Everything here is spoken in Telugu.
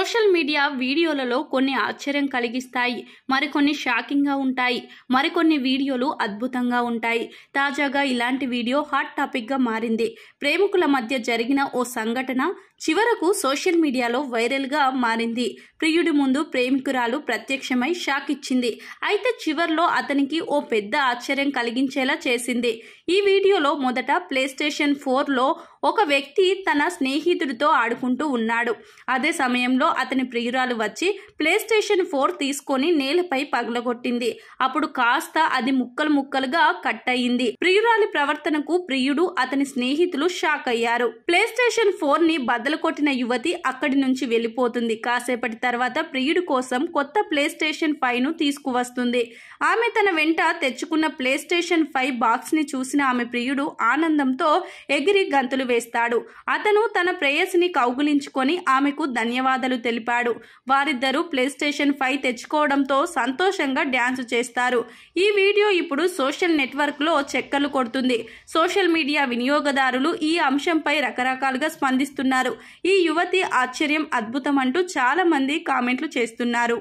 సోషల్ మీడియా వీడియోలలో కొన్ని ఆశ్చర్యం కలిగిస్తాయి, మరికొన్ని షాకింగ్గా ఉంటాయి, మరికొన్ని వీడియోలు అద్భుతంగా ఉంటాయి. తాజాగా ఇలాంటి వీడియో హాట్ టాపిక్గా మారింది. ప్రేమికుల మధ్య జరిగిన ఓ సంఘటన చివరకు సోషల్ మీడియాలో వైరల్గా మారింది. ప్రియుడి ముందు ప్రేమికురాలు ప్రత్యక్షమై షాక్ ఇచ్చింది. అయితే చివర్లో అతనికి ఓ పెద్ద ఆశ్చర్యం కలిగించేలా చేసింది. ఈ వీడియోలో మొదట ప్లేస్టేషన్ 4లో ఒక వ్యక్తి తన స్నేహితుడితో ఆడుకుంటూ ఉన్నాడు. అదే సమయంలో అతని ప్రియురాలు వచ్చి ప్లేస్టేషన్ 4 తీసుకొని నేలపై పగలగొట్టింది. అప్పుడు కాస్త అది ముక్కలు ముక్కలుగా కట్ అయింది. ప్రియురాలి ప్రవర్తనకు ప్రియుడు, అతని స్నేహితులు షాక్ అయ్యారు. ప్లేస్టేషన్ 4ని బద్దలు కొట్టిన యువతి అక్కడి నుంచి వెళ్లిపోతుంది. కాసేపటి తర్వాత ప్రియుడి కోసం కొత్త ప్లేస్టేషన్ 5ను తీసుకువస్తుంది. ఆమె తన వెంట తెచ్చుకున్న ప్లేస్టేషన్ 5 బాక్స్ ని చూసిన ఆమె ప్రియుడు ఆనందంతో ఎగిరి గంతులు వేస్తాడు. అతను తన ప్రేయసిని కౌగులించుకొని ఆమెకు ధన్యవాదాలు తెలిపాడు. వారిద్దరూ ప్లేస్టేషన్ 5 తెచ్చుకోవడంతో సంతోషంగా డ్యాన్స్ చేస్తారు. ఈ వీడియో ఇప్పుడు సోషల్ నెట్వర్క్ లో చక్కర్లు కొడుతుంది. సోషల్ మీడియా వినియోగదారులు ఈ అంశంపై రకరకాలుగా స్పందిస్తున్నారు. ఈ యువతి ఆశ్చర్యం, అద్భుతం అంటూ చాలా మంది కామెంట్లు చేస్తున్నారు.